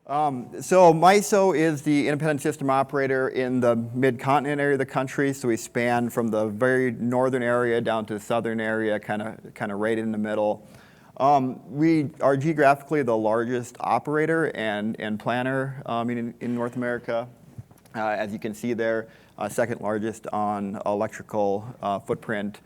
So MISO is the independent system operator in the mid-continent area of the country. So we span from the very northern area down to the southern area, kind of right in the middle. We are geographically the largest operator and planner in North America. As you can see there, second largest on electrical footprint.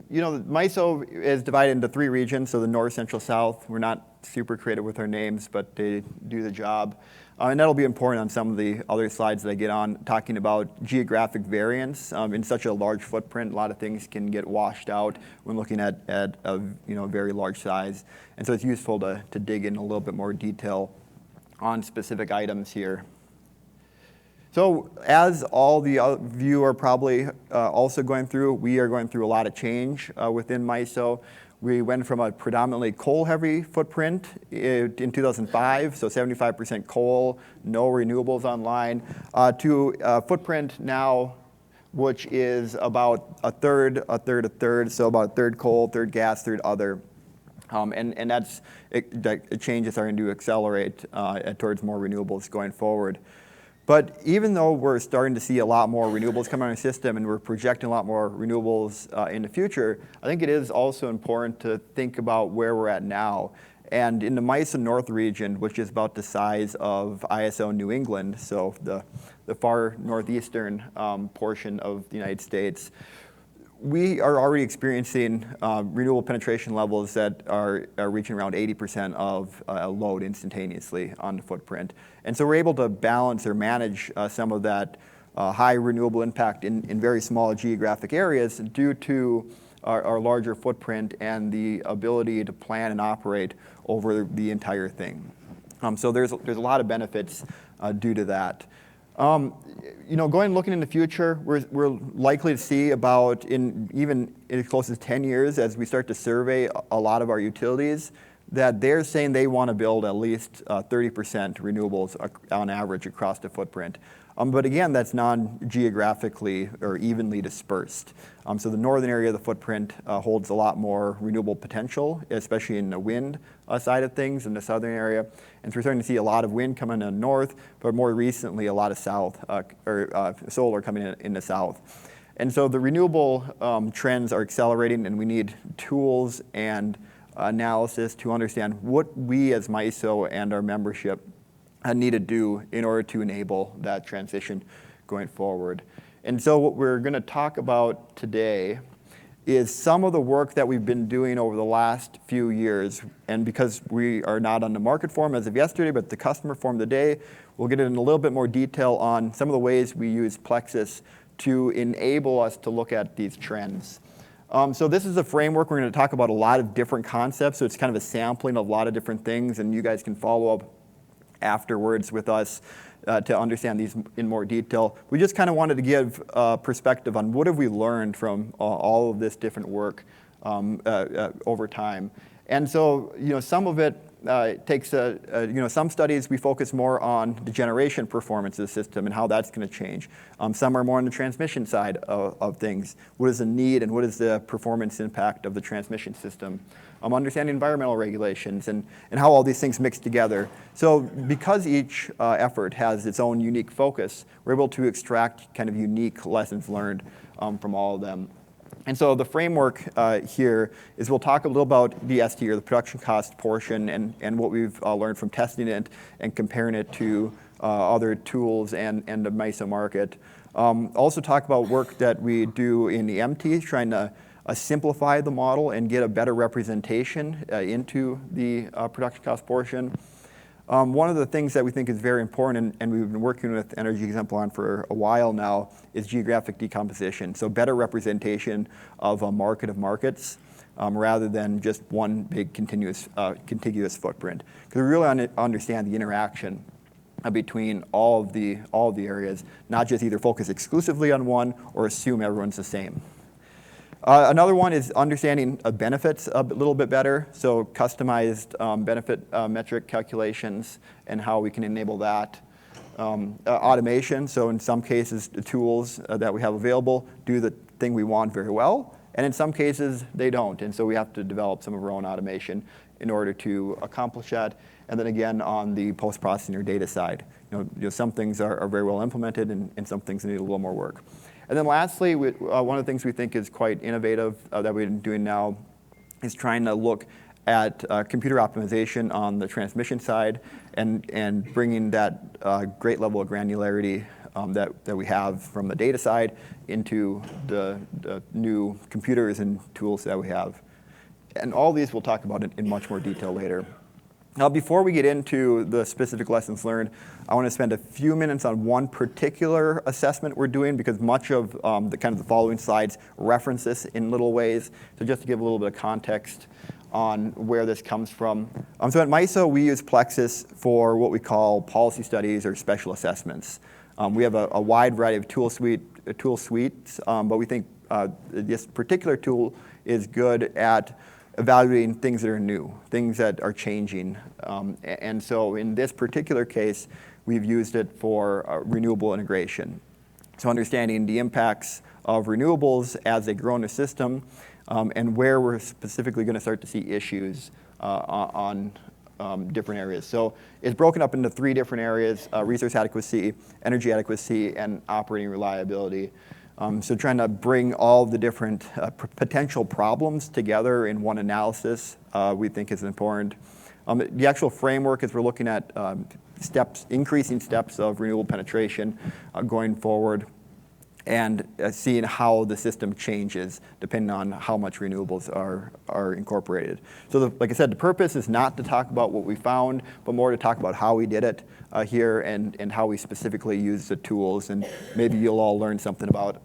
MISO is divided into three regions, so the north, central, south. We're not super creative with our names, but they do the job. And that'll be important on some of the other slides that I get on, talking about geographic variance. In such a large footprint, a lot of things can get washed out when looking at a very large size. And so it's useful to dig in a little bit more detail on specific items here. So as all of you are probably also going through, we are going through a lot of change within MISO. We went from a predominantly coal-heavy footprint in 2005, so 75% coal, no renewables online, to a footprint now which is about a third, so about a third coal, third gas, third other. And that's a change is starting to accelerate towards more renewables going forward. But even though we're starting to see a lot more renewables come on our system and we're projecting a lot more renewables in the future, I think it is also important to think about where we're at now. And in the MISO North region, which is about the size of ISO New England, so the far northeastern portion of the United States, we are already experiencing renewable penetration levels that are reaching around 80% of load instantaneously on the footprint. And so we're able to balance or manage some of that high renewable impact in very small geographic areas due to our larger footprint and the ability to plan and operate over the entire thing. So there's a lot of benefits due to that. Looking in the future, we're likely to see about even as close as 10 years as we start to survey a lot of our utilities that they're saying they want to build at least 30% renewables on average across the footprint. But again, that's non-geographically or evenly dispersed. So the northern area of the footprint holds a lot more renewable potential, especially in the wind side of things in the southern area. And so we're starting to see a lot of wind coming in the north, but more recently a lot of solar coming in the south. And so the renewable trends are accelerating, and we need tools and analysis to understand what we as MISO and our membership need to do in order to enable that transition going forward. And so what we're going to talk about today is some of the work that we've been doing over the last few years. And because we are not on the market forum as of yesterday, but the customer forum today, we'll get in a little bit more detail on some of the ways we use PLEXOS to enable us to look at these trends. So this is a framework. We're going to talk about a lot of different concepts. So it's kind of a sampling of a lot of different things, and you guys can follow up afterwards with us to understand these in more detail. We just kind of wanted to give perspective on what have we learned from all of this different work over time. And so, some of it takes some studies we focus more on the generation performance of the system and how that's going to change. Some are more on the transmission side of things. What is the need and what is the performance impact of the transmission system? Understanding environmental regulations and how all these things mix together. So because each effort has its own unique focus, we're able to extract kind of unique lessons learned from all of them. And so the framework here is we'll talk a little about the ST, or the production cost portion, and what we've learned from testing it and comparing it to other tools and the MISO market. Also talk about work that we do in the MT, trying to simplify the model and get a better representation into the production cost portion. One of the things that we think is very important, and we've been working with Energy Exemplar on for a while now, is geographic decomposition. So better representation of a market of markets rather than just one big contiguous footprint. Because we really understand the interaction between all of the areas, not just either focus exclusively on one or assume everyone's the same. Another one is understanding benefits a little bit better, so customized benefit metric calculations and how we can enable that. Automation, so in some cases the tools that we have available do the thing we want very well, and in some cases they don't, and so we have to develop some of our own automation in order to accomplish that. and then again on the post-processing or data side. Some things are very well implemented, and some things need a little more work. And then lastly, one of the things we think is quite innovative that we're doing now is trying to look at computer optimization on the transmission side and bringing that great level of granularity that we have from the data side into the new computers and tools that we have. And all these we'll talk about in much more detail later. Now, before we get into the specific lessons learned, I want to spend a few minutes on one particular assessment we're doing, because much of the following slides reference this in little ways. So just to give a little bit of context on where this comes from. So at MISO, we use PLEXOS for what we call policy studies or special assessments. We have a wide variety of tool suites, but we think this particular tool is good at evaluating things that are new, things that are changing. And so in this particular case, we've used it for renewable integration. So understanding the impacts of renewables as they grow in the system, and where we're specifically going to start to see issues on different areas. So it's broken up into 3 different areas: resource adequacy, energy adequacy, and operating reliability. So trying to bring all the different potential problems together in one analysis we think is important. The actual framework is we're looking at increasing steps of renewable penetration going forward, and seeing how the system changes depending on how much renewables are incorporated. So like I said, the purpose is not to talk about what we found, but more to talk about how we did it here and how we specifically use the tools, and maybe you'll all learn something about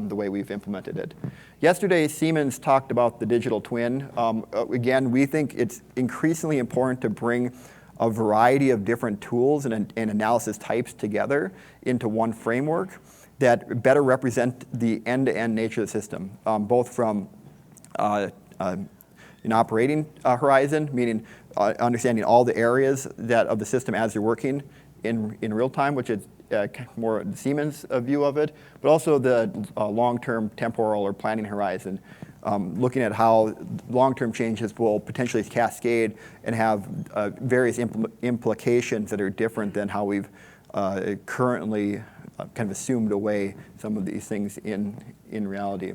the way we've implemented it. Yesterday, Siemens talked about the digital twin. Again, we think it's increasingly important to bring a variety of different tools and analysis types together into one framework that better represent the end-to-end nature of the system, both from an operating horizon, meaning understanding all the areas of the system as they're working in real time, which is more the Siemens view of it, but also the long-term temporal or planning horizon, looking at how long-term changes will potentially cascade and have various implications that are different than how we've currently kind of assumed away some of these things in reality.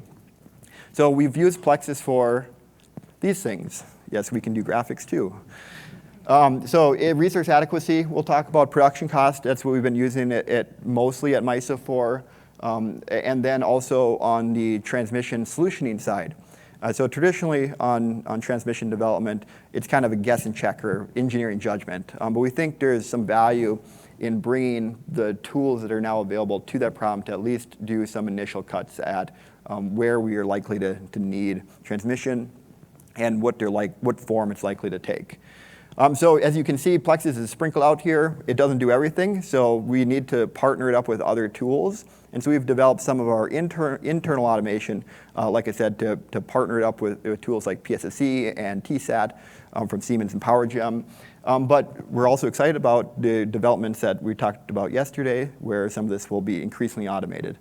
So we've used PLEXOS for these things. Yes, we can do graphics too. So resource adequacy, we'll talk about production cost. That's what we've been using it mostly at MISO for. And then also on the transmission solutioning side. So traditionally on transmission development, it's kind of a guess and check or engineering judgment. But we think there's some value in bringing the tools that are now available to that problem to at least do some initial cuts at where we are likely to need transmission and what form it's likely to take. So as you can see, PLEXOS is sprinkled out here. It doesn't do everything, so we need to partner it up with other tools. And so we've developed some of our internal automation, like I said, to partner it up with tools like PSSE and TSAT from Siemens and PowerGem. But we're also excited about the developments that we talked about yesterday, where some of this will be increasingly automated.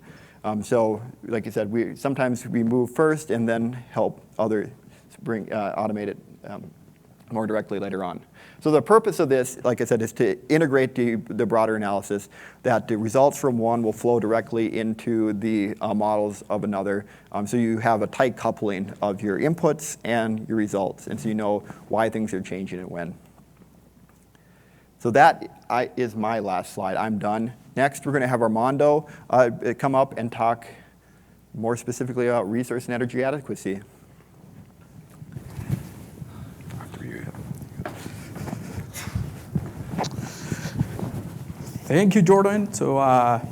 So like I said, sometimes we move first and then help others automate it more directly later on. So the purpose of this, like I said, is to integrate the broader analysis, that the results from one will flow directly into the models of another. So you have a tight coupling of your inputs and your results, and so you know why things are changing and when. So that is my last slide. I'm done. Next, we're going to have Armando come up and talk more specifically about resource and energy adequacy. Thank you, Jordan. So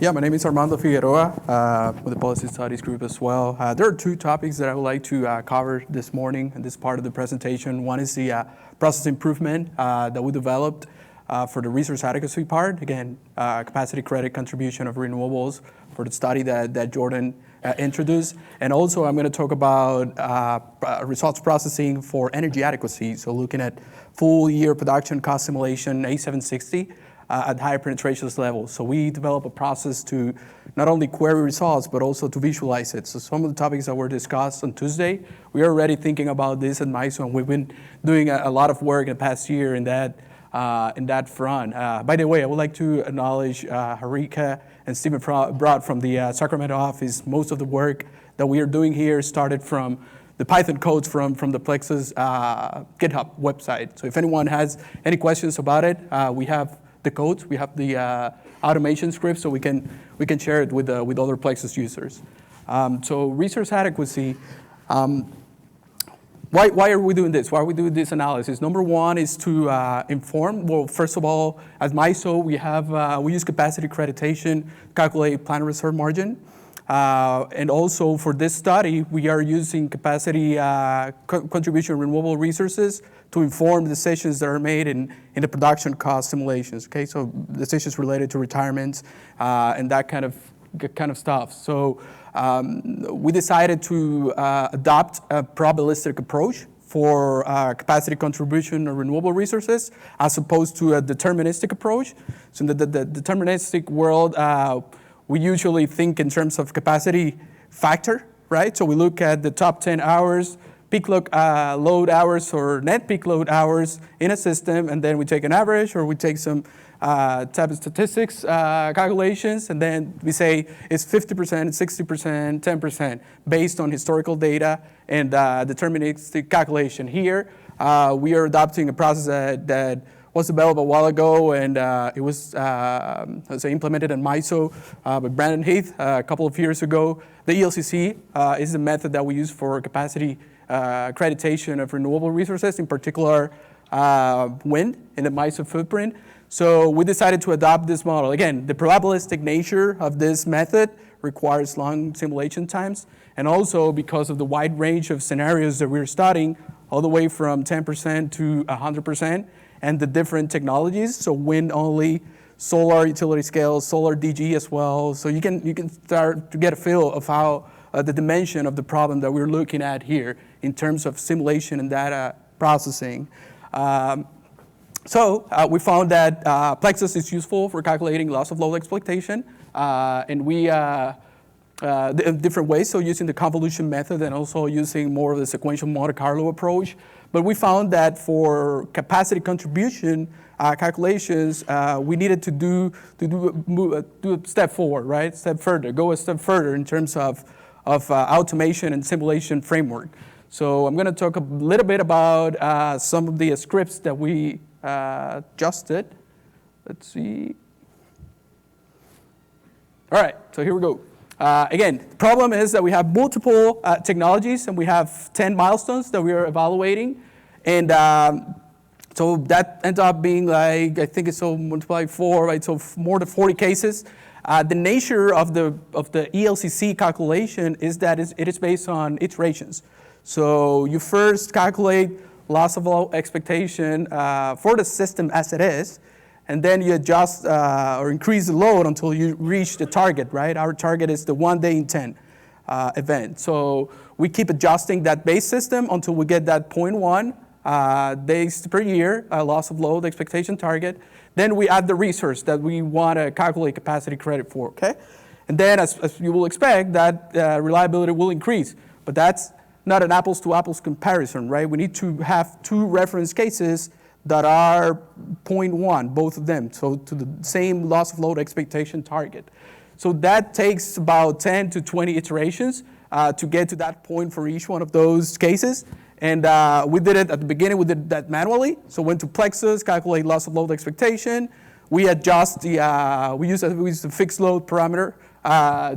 yeah, my name is Armando Figueroa with the Policy Studies Group as well. There are 2 topics that I would like to cover this morning in this part of the presentation. One is the process improvement that we developed for the resource adequacy part. Again, capacity credit contribution of renewables for the study that Jordan introduced. And also I'm going to talk about results processing for energy adequacy. So looking at full year production cost simulation A760 at higher penetrations levels. So we develop a process to not only query results, but also to visualize it. So some of the topics that were discussed on Tuesday, we are already thinking about this at MISO, and we've been doing a lot of work in the past year in that in that front. By the way, I would like to acknowledge Harika and Stephen Broad from the Sacramento office. Most of the work that we are doing here started from the Python codes from the PLEXOS GitHub website. So if anyone has any questions about it, we have the codes, we have the automation scripts, so we can share it with other PLEXOS users. So resource adequacy. Why are we doing this? Why are we doing this analysis? Number one is to inform. Well, first of all, at MISO, we use capacity accreditation to calculate plant reserve margin. And also for this study, we are using capacity contribution renewable resources to inform decisions that are made in the production cost simulations. Okay, so decisions related to retirements and that kind of stuff. So we decided to adopt a probabilistic approach for capacity contribution of renewable resources as opposed to a deterministic approach. So in the deterministic world, we usually think in terms of capacity factor, right? So we look at the top 10 hours, peak load hours or net peak load hours in a system, and then we take an average or we take some type of statistics calculations, and then we say it's 50%, 60%, 10% based on historical data and deterministic calculation. Here, we are adopting a process that was developed a while ago, and it was implemented in MISO by Brandon Heath a couple of years ago. The ELCC is the method that we use for capacity accreditation of renewable resources, in particular wind in the MISO footprint. So we decided to adopt this model. Again, the probabilistic nature of this method requires long simulation times, and also because of the wide range of scenarios that we're studying, all the way from 10% to 100%, and the different technologies, so wind only, solar utility scale, solar DG as well. So you can start to get a feel of how the dimension of the problem that we're looking at here in terms of simulation and data processing. So we found that PLEXOS is useful for calculating loss of load exploitation, and we in different ways, so using the convolution method and also using more of the sequential Monte Carlo approach. But we found that for capacity contribution calculations, we needed to do a step forward, right? Go a step further in terms of automation and simulation framework. So I'm going to talk a little bit about some of the scripts that we adjusted. Let's see. All right, so here we go. Again, the problem is that we have multiple technologies and we have 10 milestones that we are evaluating. And so that ends up being like, I think it's so multiplied 4, right? So more than 40 cases. The nature of the ELCC calculation is that it is based on iterations. So you first calculate loss of load expectation for the system as it is, and then you adjust or increase the load until you reach the target, right? Our target is the 1 day in 10 event. So we keep adjusting that base system until we get that 0.1 days per year loss of load expectation target. Then we add the resource that we want to calculate capacity credit for, okay? And then as you will expect, that reliability will increase, but that's not an apples to apples comparison, right? We need to have 2 reference cases that are 0.1, both of them, so to the same loss of load expectation target. So that takes about 10 to 20 iterations to get to that point for each one of those cases. And we did it at the beginning, we did that manually. So went to PLEXOS, calculate loss of load expectation. We adjust we use the fixed load parameter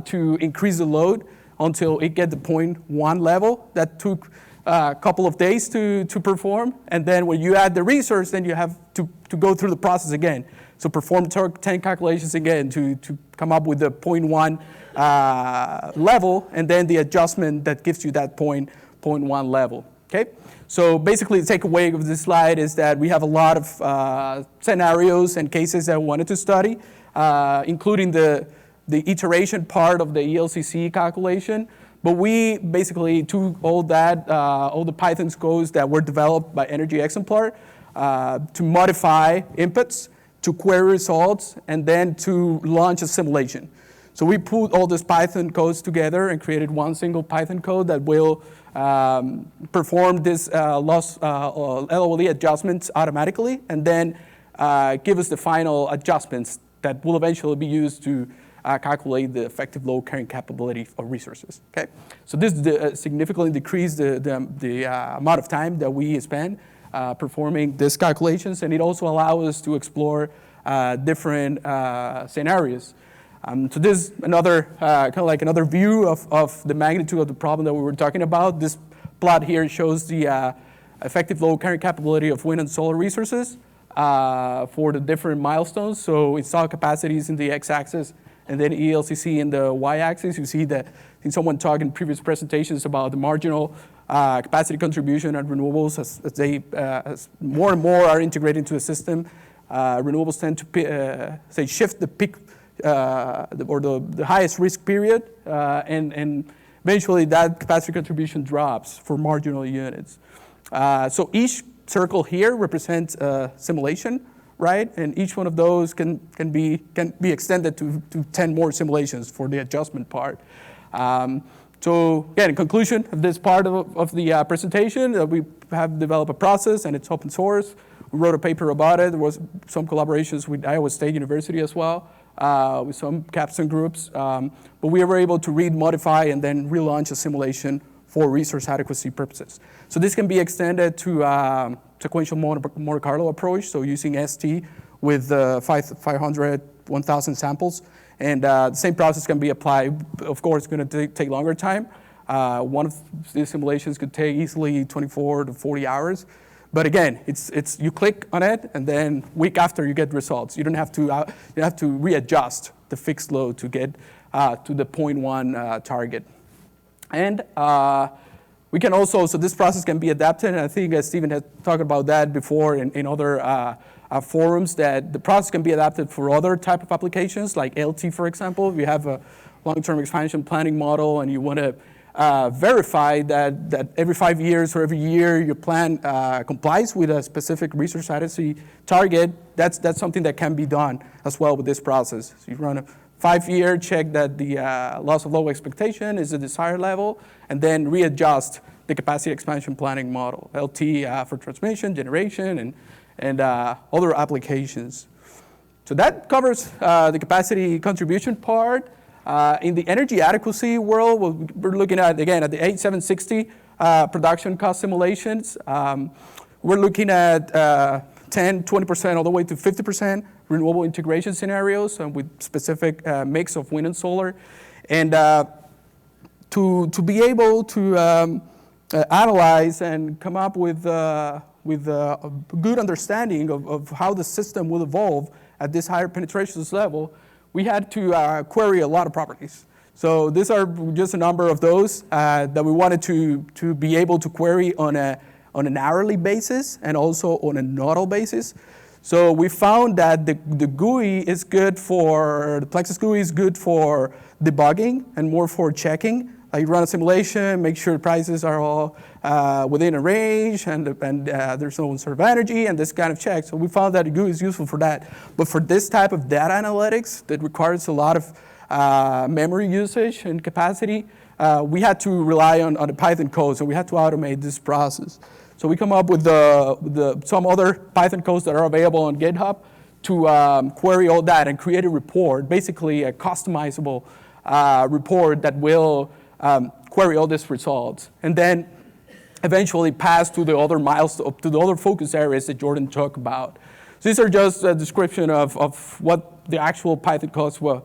to increase the load until it get the 0.1 level. That took a couple of days to perform. And then when you add the resource, then you have to go through the process again. So perform 10 calculations again to come up with the 0.1 level, and then the adjustment that gives you that 0.1 level. Okay? So basically the takeaway of this slide is that we have a lot of scenarios and cases that we wanted to study, including the iteration part of the ELCC calculation. But we basically took all the Python codes that were developed by Energy Exemplar to modify inputs, to query results, and then to launch a simulation. So we put all these Python codes together and created one single Python code that will perform this LOE adjustments automatically, and then give us the final adjustments that will eventually be used to calculate the effective load carrying capability of resources. Okay, so this significantly decreased the amount of time that we spend performing these calculations, and it also allows us to explore different scenarios. So this is another kind of like another view of the magnitude of the problem that we were talking about. This plot here shows the effective load carrying capability of wind and solar resources for the different milestones. So installed capacities in the x-axis, and then ELCC in the y-axis. You see that in someone talked in previous presentations about the marginal capacity contribution at renewables as more and more are integrated into the system. Renewables tend to shift the peak or the highest risk period, and eventually that capacity contribution drops for marginal units. So each circle here represents a simulation, right? And each one of those can be extended to 10 more simulations for the adjustment part. So again, in conclusion of this part of the presentation, we have developed a process, and it's open source. We wrote a paper about it. There was some collaborations with Iowa State University as well, with some capstone groups. But we were able to read, modify, and then relaunch a simulation for resource adequacy purposes. So this can be extended to sequential Monte Carlo approach, so using ST with 500, 1,000 samples. And the same process can be applied. Of course, it's going to take longer time. One of these simulations could take easily 24 to 40 hours. But again, it's you click on it, and then week after you get results. You don't have to readjust the fixed load to get to the 0.1 target. And we can also, so this process can be adapted, and I think Stephen had talked about that before in other forums, that the process can be adapted for other type of applications, like LT, for example. If you have a long-term expansion planning model and you want to verify that every 5 years or every year your plan complies with a specific resource adequacy target, that's something that can be done as well with this process. So you run a 5-year, check that the loss of load expectation is the desired level, and then readjust the capacity expansion planning model, LT for transmission, generation, and other applications. So that covers the capacity contribution part. In the energy adequacy world, we're looking at, again, at the 8760 production cost simulations. We're looking at 10, 20%, all the way to 50% renewable integration scenarios, and with specific mix of wind and solar. And to be able to analyze and come up with a good understanding of how the system will evolve at this higher penetrations level, we had to query a lot of properties. So these are just a number of those that we wanted to be able to query on an hourly basis and also on a nodal basis. So we found that the GUI is good for, the PLEXOS GUI is good for debugging and more for checking. You run a simulation, make sure prices are all within a range, and there's no conserved energy, and this kind of check. So we found that the GUI is useful for that. But for this type of data analytics that requires a lot of memory usage and capacity, we had to rely on the Python code, so we had to automate this process. So we come up with some other Python codes that are available on GitHub to query all that and create a report, basically a customizable report that will query all these results, and then eventually pass to the other milestones, to the other focus areas that Jordan talked about. So these are just a description of what the actual Python codes were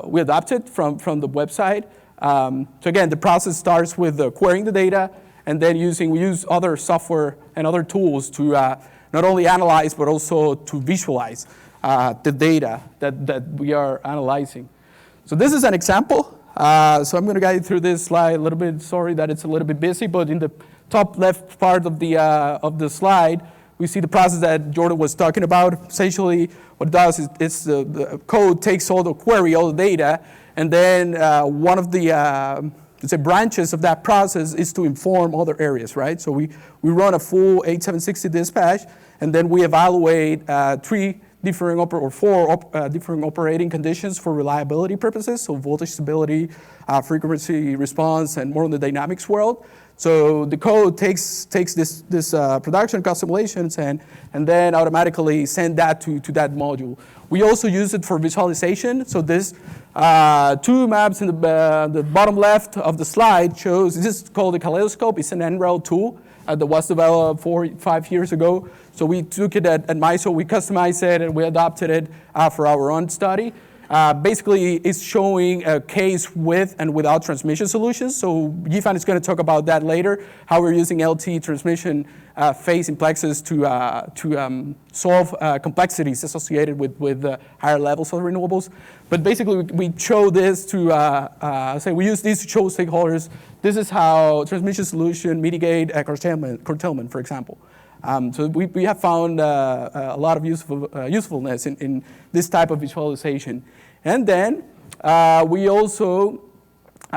we adopted from the website. So again, the process starts with querying the data, and then we use other software and other tools to not only analyze, but also to visualize the data that we are analyzing. So this is an example. So I'm going to guide you through this slide a little bit. Sorry that it's a little bit busy, but in the top left part of the slide, we see the process that Jordan was talking about. Essentially, what it does is the code takes all the query, all the data, and then one of the branches of that process is to inform other areas, right? So we run a full 8760 dispatch, and then we evaluate four different operating conditions for reliability purposes, so voltage stability, frequency response, and more in the dynamics world. So the code takes this production cost simulations and then automatically send that to that module. We also use it for visualization. So this 2 maps in the bottom left of the slide shows, this is called the Kaleidoscope. It's an NREL tool that was developed 4 or 5 years ago. So we took it at MISO, we customized it, and we adopted it for our own study. Basically, it's showing a case with and without transmission solutions. So Yifan is going to talk about that later, how we're using LT transmission phase in PLEXOS to solve complexities associated with higher levels of renewables. But basically, we show this to say we use these to show stakeholders. This is how transmission solution mitigate curtailment, for example. So we have found a lot of usefulness in this type of visualization. And then we also,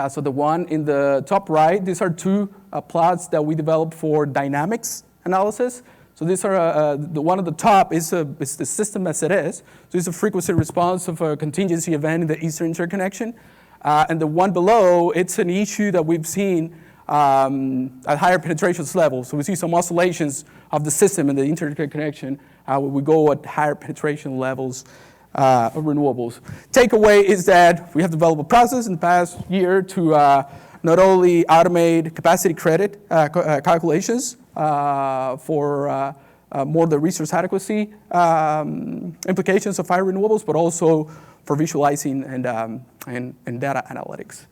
so the one in the top right, these are 2 plots that we developed for dynamics analysis. So these are, the one at the top is the system as it is. So it's a frequency response of a contingency event in the Eastern interconnection. And the one below, it's an issue that we've seen at higher penetrations levels. So we see some oscillations of the system and the interconnection when we go at higher penetration levels of renewables. Takeaway is that we have developed a process in the past year to not only automate capacity credit calculations for more the resource adequacy implications of higher renewables, but also for visualizing and data analytics.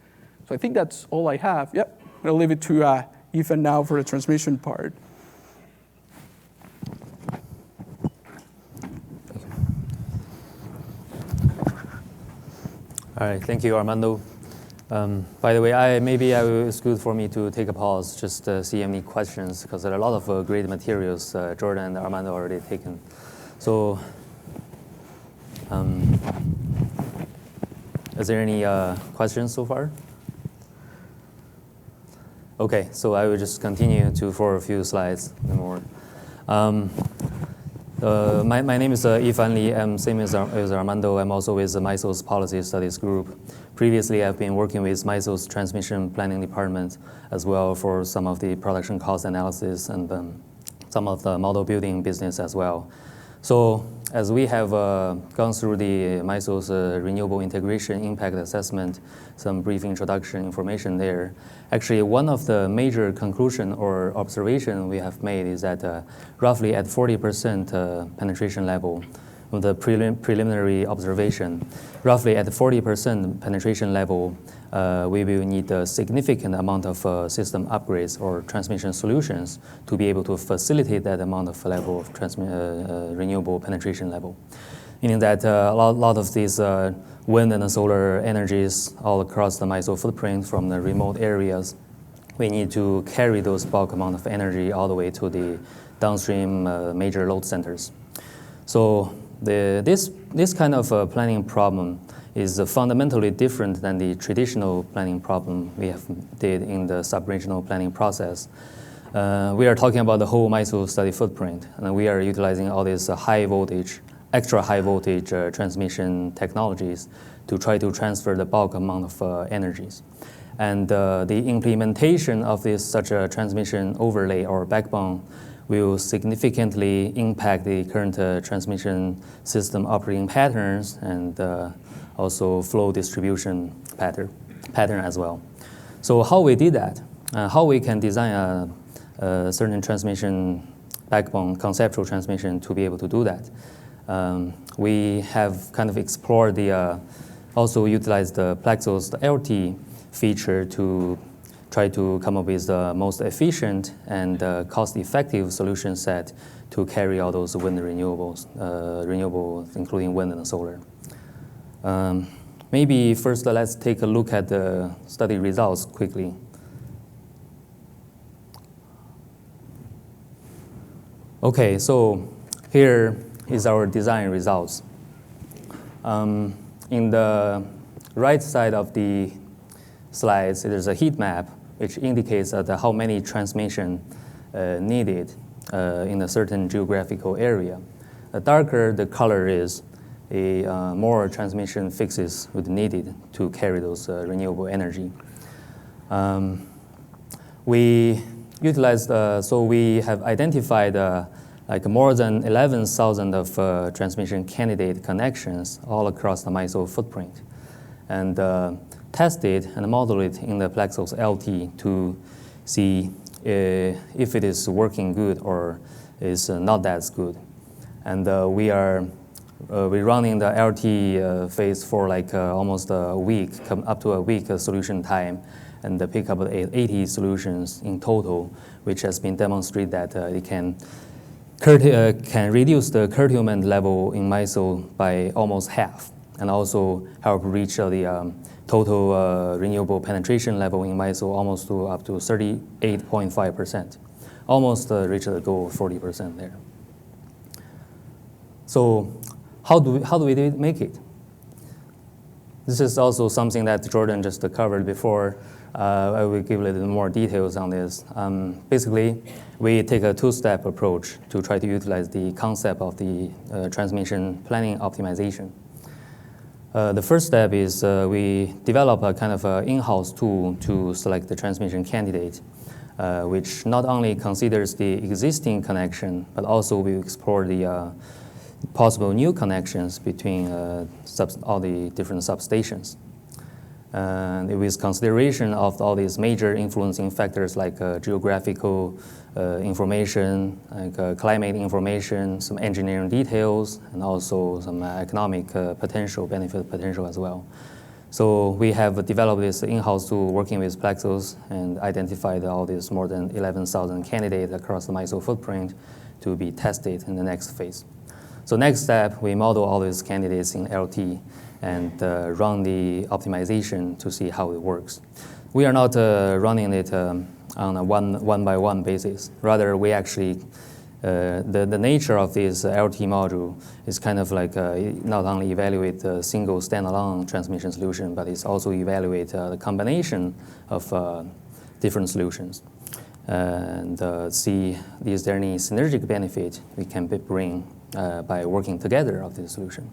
So I think that's all I have. Yep. I'll leave it to Yifan now for the transmission part. All right, thank you, Armando. By the way, it's good for me to take a pause just to see any questions, because there are a lot of great materials Jordan and Armando already taken. So, is there any questions so far? Okay, so I will just continue for a few slides more. My name is Yifan Li. I'm same as Armando. I'm also with MISO's Policy Studies Group. Previously, I've been working with MISO's Transmission Planning Department as well for some of the production cost analysis and some of the model building business as well. So as we have gone through the MISO's Renewable Integration Impact Assessment, some brief introduction information there. Actually, one of the major conclusion or observation we have made is that roughly at 40% penetration level, with the preliminary observation, roughly at 40% penetration level, we will need a significant amount of system upgrades or transmission solutions to be able to facilitate that amount of level of renewable penetration level. Meaning that a lot of these wind and solar energies all across the MISO footprint from the remote areas, we need to carry those bulk amount of energy all the way to the downstream major load centers. So this kind of planning problem is fundamentally different than the traditional planning problem we have did in the sub-regional planning process. We are talking about the whole MISO study footprint, and we are utilizing all these extra high voltage transmission technologies to try to transfer the bulk amount of energies. And the implementation of such a transmission overlay or backbone will significantly impact the current transmission system operating patterns and also flow distribution pattern as well. So how we did that, how we can design a certain transmission backbone, conceptual transmission to be able to do that. We have kind of explored also utilized the PLEXOS, the LT feature to try to come up with the most efficient and cost-effective solution set to carry all those wind renewables, including wind and solar. Maybe first let's take a look at the study results quickly. Okay, so here is our design results. In the right side of the slides, there's a heat map which indicates how many transmission needed in a certain geographical area. The darker the color is, more transmission fixes would needed to carry those renewable energy. we utilized, so we have identified like more than 11,000 of transmission candidate connections all across the MISO footprint, and tested and modeled it in the PLEXOS LT to see if it is working good or is not that good. And we're running the LT phase for like almost a week, up to a week solution time, and pick up 80 solutions in total, which has been demonstrated that it can reduce the curtailment level in MISO by almost half, and also help reach the total renewable penetration level in MISO almost up to 38.5%, almost reach the goal of 40% there. So how do we make it? This is also something that Jordan just covered before. I will give a little more details on this. Basically, we take a two-step approach to try to utilize the concept of the transmission planning optimization. The first step is we develop a kind of in-house tool to select the transmission candidate, which not only considers the existing connection, but also we explore the possible new connections between all the different substations. And with consideration of all these major influencing factors like geographical information, like climate information, some engineering details, and also some economic benefit potential as well. So we have developed this in-house tool working with PLEXOS and identified all these more than 11,000 candidates across the MISO footprint to be tested in the next phase. So next step, we model all these candidates in LT and run the optimization to see how it works. We are not running it on a one-by-one basis. Rather, we actually, the nature of this LT module is kind of like not only evaluate the single standalone transmission solution, but it's also evaluate the combination of different solutions and see is there any synergic benefit we can bring by working together of this solution.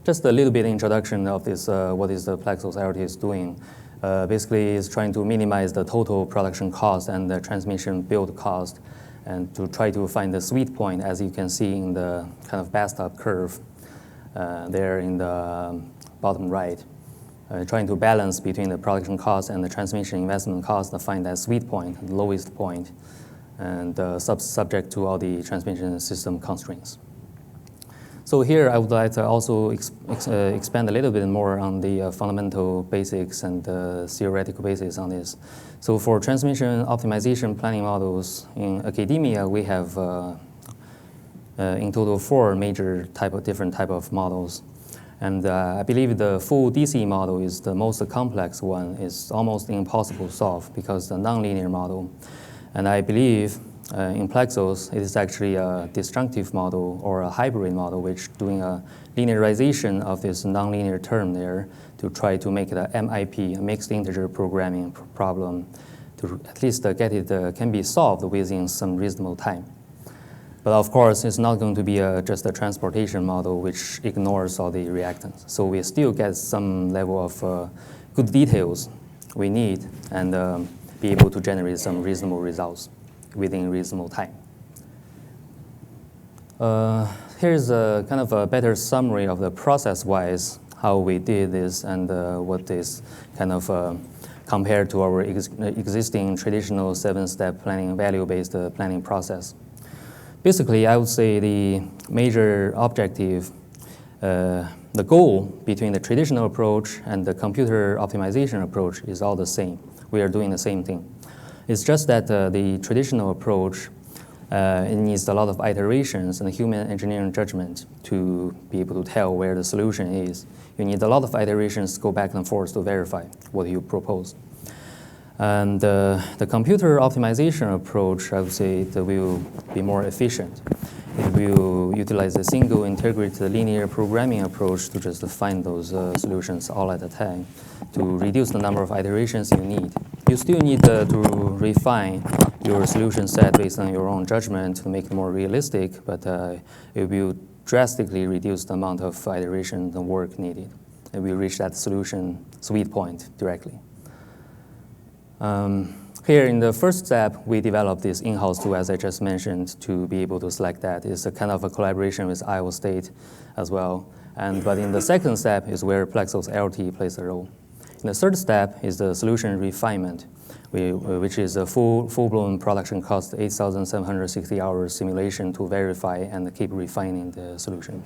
Just a little bit introduction of this, what is the PLEXOS LT is doing. Basically, it's trying to minimize the total production cost and the transmission build cost, and to try to find the sweet point, as you can see in the kind of bathtub curve there in the bottom right. Trying to balance between the production cost and the transmission investment cost to find that sweet point, the lowest point, and subject to all the transmission system constraints. So here I would like to also expand a little bit more on the fundamental basics and theoretical basis on this. So for transmission optimization planning models in academia, we have in total 4 major different type of models. And I believe the full DC model is the most complex one. It's almost impossible to solve because the nonlinear model. And I believe in PLEXOS, it is actually a disjunctive model or a hybrid model, which doing a linearization of this nonlinear term there to try to make it a MIP, a mixed integer programming problem, to at least get it can be solved within some reasonable time. But of course, it's not going to be just a transportation model which ignores all the reactants. So we still get some level of good details we need and be able to generate some reasonable results within reasonable time. Here's a kind of a better summary of the process-wise how we did this and what is kind of compared to our existing traditional 7-step planning, value-based planning process. Basically, I would say the major objective, the goal between the traditional approach and the computer optimization approach is all the same. We are doing the same thing. It's just that the traditional approach it needs a lot of iterations and human engineering judgment to be able to tell where the solution is. You need a lot of iterations to go back and forth to verify what you propose. And the computer optimization approach, I would say, it will be more efficient. It will utilize a single integrated linear programming approach to just find those solutions all at a time to reduce the number of iterations you need. You still need to refine your solution set based on your own judgment to make it more realistic, but it will drastically reduce the amount of iteration and work needed. And we reach that solution sweet point directly. Here in the first step, we developed this in-house tool, as I just mentioned, to be able to select that. It's a kind of a collaboration with Iowa State as well. But in the second step is where PLEXOS LT plays a role. In the third step is the solution refinement, which is a full-blown production cost 8,760 hours simulation to verify and keep refining the solution.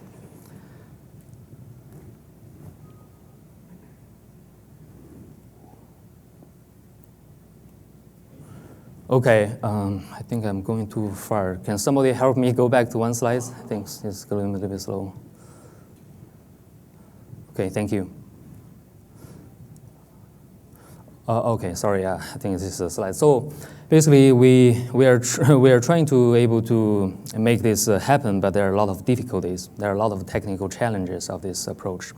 Okay, I think I'm going too far. Can somebody help me go back to one slide? I think it's going a little bit slow. Okay, thank you. Okay, sorry, I think this is a slide. So basically, we are trying to able to make this happen, but there are a lot of difficulties. There are a lot of technical challenges of this approach.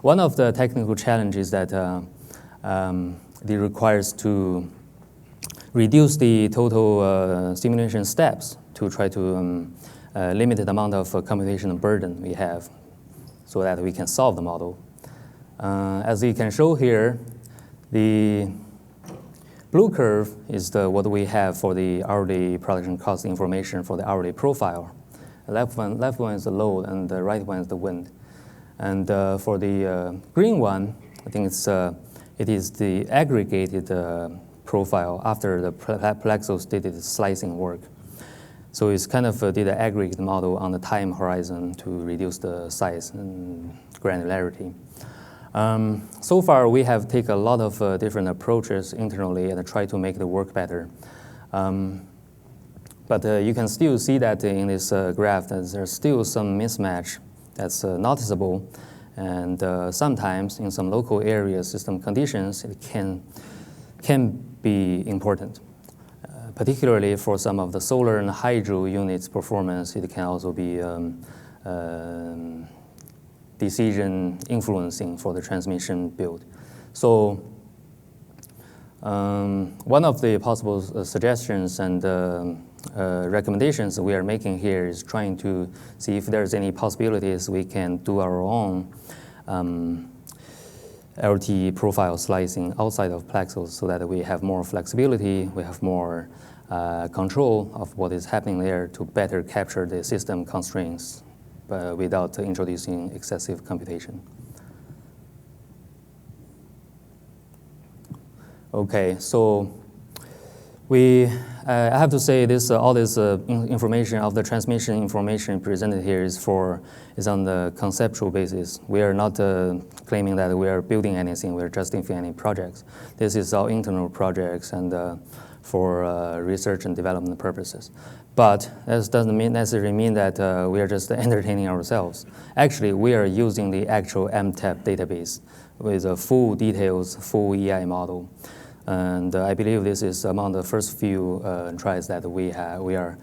One of the technical challenges that it requires to reduce the total simulation steps to try to limit the amount of computational burden we have so that we can solve the model. As you can show here, the blue curve is what we have for the hourly production cost information for the hourly profile. The left one is the load, and the right one is the wind. And for the green one, I think it is the aggregated profile after the PLEXOS did its slicing work. So it's kind of did an aggregate model on the time horizon to reduce the size and granularity. So far, we have taken a lot of different approaches internally and try to make the work better. But you can still see that in this graph that there's still some mismatch that's noticeable. And sometimes in some local area system conditions, it can be important. Particularly for some of the solar and hydro units performance, it can also be decision influencing for the transmission build. So one of the possible suggestions and recommendations we are making here is trying to see if there's any possibilities we can do our own LT profile slicing outside of PLEXOS so that we have more flexibility, we have more control of what is happening there to better capture the system constraints without introducing excessive computation. Okay, so I have to say this all this information of the transmission information presented here is on the conceptual basis. We are not claiming that we are building anything. We are justifying any projects. This is all internal projects and for research and development purposes. But that doesn't necessarily mean that we are just entertaining ourselves. Actually, we are using the actual MTAP database with full details, full EI model. And I believe this is among the first few tries that we are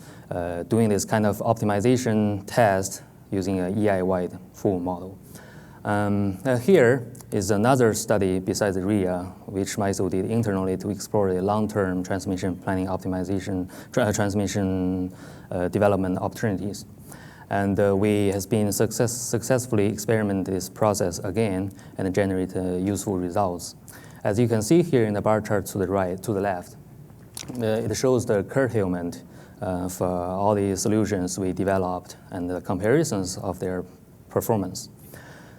doing this kind of optimization test using an EI-wide full model. Here is another study besides the RIIA, which MISO did internally to explore the long-term transmission planning optimization, transmission development opportunities. And we has been successfully experiment this process again and generate useful results. As you can see here in the bar chart to the right, to the left, it shows the curtailment for all the solutions we developed and the comparisons of their performance.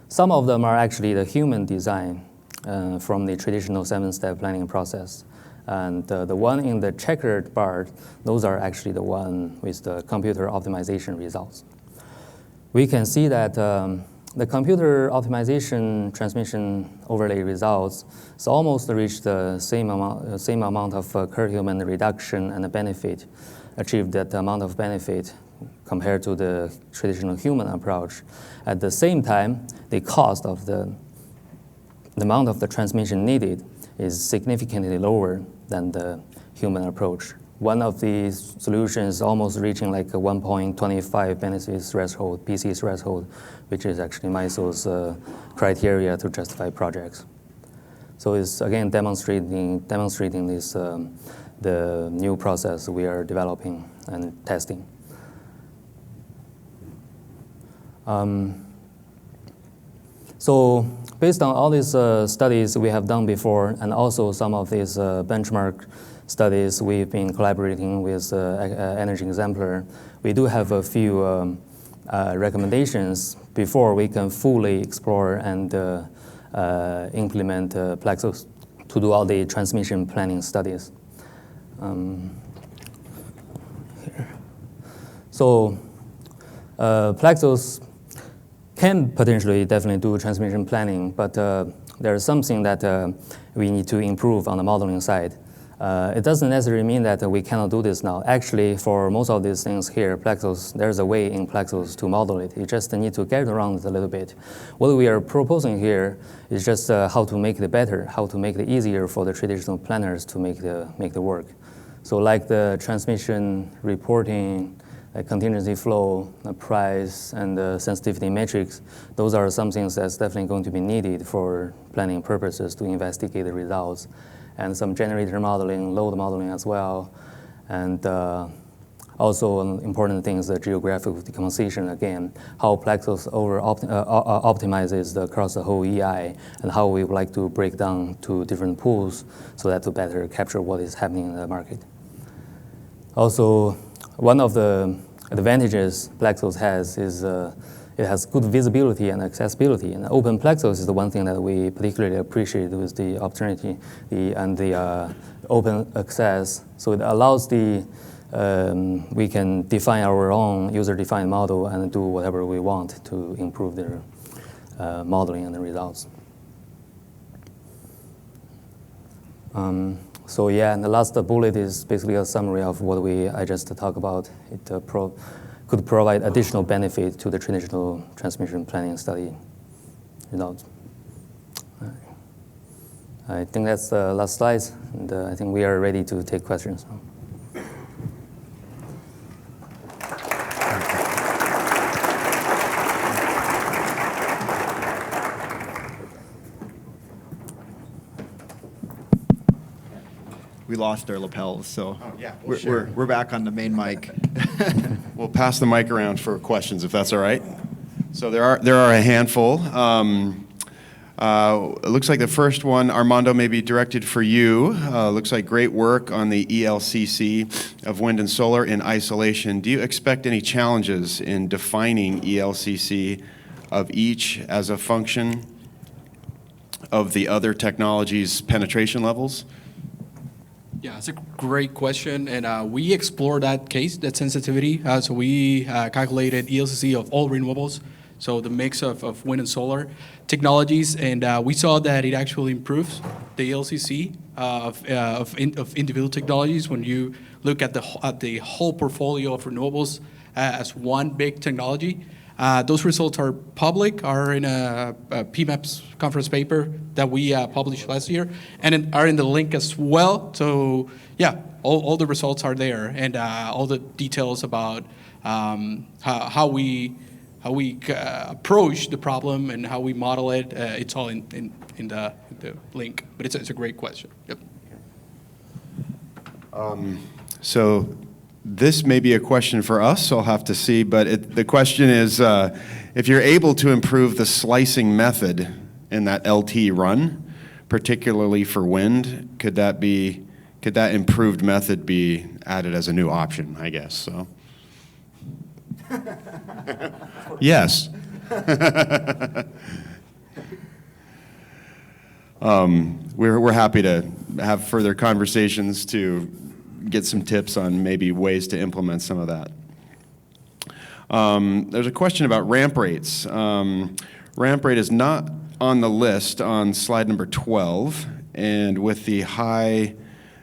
Some of them are actually the human design from the traditional 7-step planning process. And the one in the checkered bar, those are actually the one with the computer optimization results. We can see that the computer optimization transmission overlay results has almost reached the same amount of curtailment reduction and the benefit, achieved that amount of benefit compared to the traditional human approach. At the same time, the cost of the amount of the transmission needed is significantly lower than the human approach. One of these solutions almost reaching like a 1.25 benefit threshold, PC threshold, which is actually MISO's criteria to justify projects. So it's again demonstrating this the new process we are developing and testing. So based on all these studies we have done before, and also some of these benchmark studies we've been collaborating with Energy Exemplar, we do have a few recommendations before we can fully explore and implement PLEXOS to do all the transmission planning studies. So PLEXOS can potentially definitely do transmission planning, but there's something that we need to improve on the modeling side. It doesn't necessarily mean that we cannot do this now. Actually, for most of these things here, PLEXOS, there's a way in PLEXOS to model it. You just need to get around it a little bit. What we are proposing here is just how to make it better, how to make it easier for the traditional planners to make the work. So like the transmission reporting, contingency flow, price, and sensitivity metrics, those are some things that's definitely going to be needed for planning purposes to investigate the results. And some generator modeling, load modeling as well. And also an important thing is the geographic decomposition again, how PLEXOS optimizes across the whole EI, and how we would like to break down to different pools so that to better capture what is happening in the market. Also, one of the advantages PLEXOS has is it has good visibility and accessibility. And open PLEXOS is the one thing that we particularly appreciate with the opportunity and the open access. So it allows we can define our own user-defined model and do whatever we want to improve their modeling and the results. So yeah, and the last bullet is basically a summary of what I just talked about. It could provide additional benefit to the traditional transmission planning study results. I think that's the last slide, and I think we are ready to take questions. We lost our lapels, so yeah, we're back on the main mic. We'll pass the mic around for questions, if that's all right. So there are a handful. It looks like the first one, Armando, may be directed for you. Looks like great work on the ELCC of wind and solar in isolation. Do you expect any challenges in defining ELCC of each as a function of the other technologies' penetration levels? Yeah, it's a great question, and we explored that case, that sensitivity. So we calculated ELCC of all renewables, so the mix of wind and solar technologies, and we saw that it actually improves the ELCC of individual technologies when you look at the whole portfolio of renewables as one big technology. Those results are public, are in a PMAPS conference paper that we published last year, and are in the link as well. So yeah, all the results are there, and all the details about how we approach the problem and how we model it. It's all in the link, but it's a great question. Yep. So this may be a question for us, so I'll have to see, but the question is, if you're able to improve the slicing method in that LT run, particularly for wind, could that improved method be added as a new option, I guess, so? Yes. We're happy to have further conversations to get some tips on maybe ways to implement some of that. There's a question about ramp rates. Ramp rate is not on the list on slide number 12, and with the high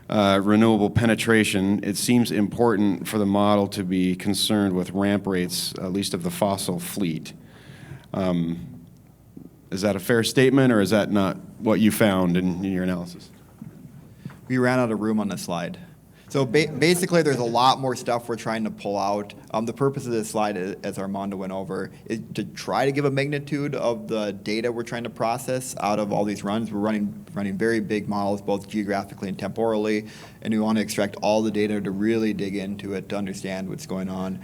renewable penetration, it seems important for the model to be concerned with ramp rates, at least of the fossil fleet. Is that a fair statement, or is that not what you found in your analysis? We ran out of room on the slide. So basically, there's a lot more stuff we're trying to pull out. The purpose of this slide, as Armando went over, is to try to give a magnitude of the data we're trying to process out of all these runs. We're running very big models, both geographically and temporally, and we want to extract all the data to really dig into it to understand what's going on.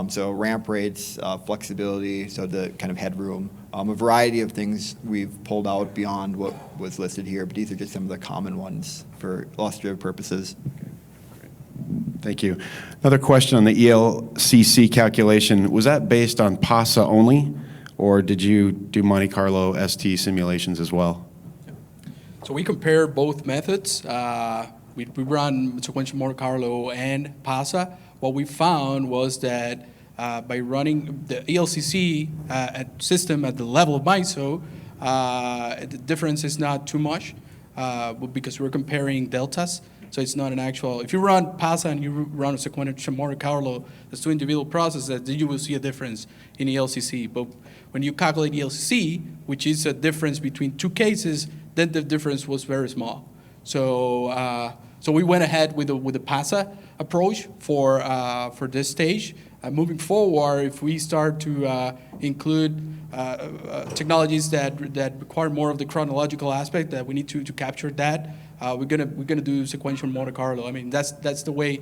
So ramp rates, flexibility, so the kind of headroom, a variety of things we've pulled out beyond what was listed here, but these are just some of the common ones for illustrative purposes. Thank you. Another question on the ELCC calculation. Was that based on PASA only, or did you do Monte Carlo ST simulations as well? So we compare both methods. We run sequential Monte Carlo and PASA. What we found was that by running the ELCC system at the level of MISO, the difference is not too much because we're comparing deltas. So it's not an actual, if you run PASA and you run a sequential Monte Carlo, that's two individual processes, then you will see a difference in ELCC. But when you calculate ELCC, which is a difference between two cases, then the difference was very small. So so we went ahead with the PASA approach for this stage. Moving forward, if we start to include technologies that require more of the chronological aspect, that we need to capture that, we're gonna do sequential Monte Carlo. I mean, that's the way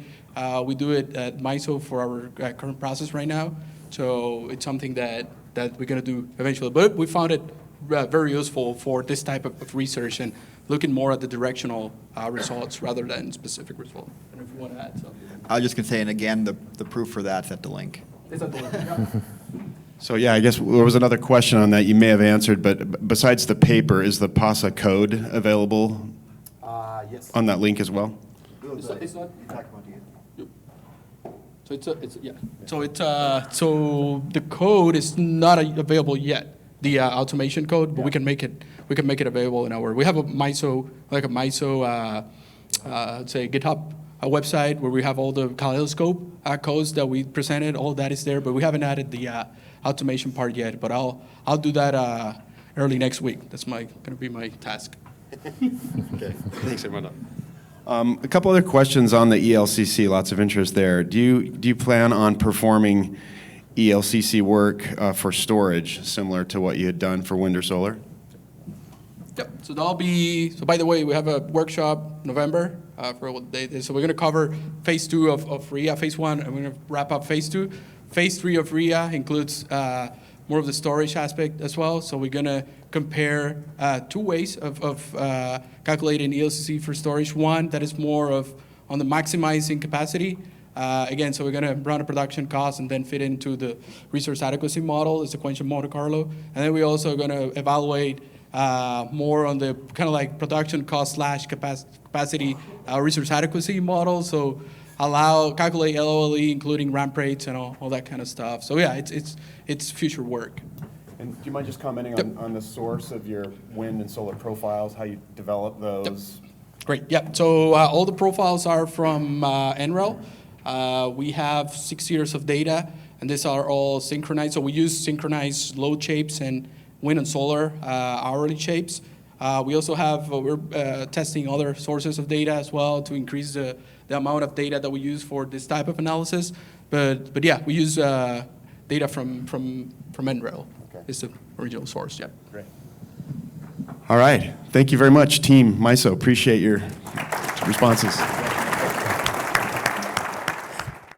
we do it at MISO for our current process right now. So it's something that we're gonna do eventually. But we found it very useful for this type of research and looking more at the directional results rather than specific results. I don't know if you want to add something. I was just going to say, and again, the proof for that's at the link. It's at the link, yeah. So yeah, I guess there was another question on that you may have answered, but besides the paper, is the PASA code available Yes. on that link as well? It's not. So the code is not available yet. The automation code, but we can make it available in our. We have a MISO say GitHub website where we have all the kaleidoscope codes that we presented. All that is there, but we haven't added the automation part yet. But I'll do that early next week. That's going to be my task. Okay, thanks, Armando. A couple other questions on the ELCC. Lots of interest there. Do you plan on performing ELCC work for storage, similar to what you had done for wind or solar? Yep. So that'll be. So by the way, we have a workshop November for what day it is. So we're going to cover phase 2 of RIIA, phase 1, and we're going to wrap up phase 2. Phase 3 of RIIA includes more of the storage aspect as well. So we're going to compare two ways of calculating ELCC for storage. One that is more of on the maximizing capacity. Again, so we're going to run a production cost and then fit into the resource adequacy model, the sequential Monte Carlo. And then we're also going to evaluate more on the kind of like production cost / capacity resource adequacy model. So calculate LOLE, including ramp rates and all that kind of stuff. So yeah, it's future work. And do you mind just commenting on the source of your wind and solar profiles, how you develop those? Yep. Great, yeah. So all the profiles are from NREL. We have 6 years of data, and these are all synchronized. So we use synchronized load shapes and wind and solar hourly shapes. We also have, we're testing other sources of data as well to increase the amount of data that we use for this type of analysis. But yeah, we use data from NREL. Okay. It's the original source, yeah. Great. All right. Thank you very much, Team MISO. Appreciate your responses.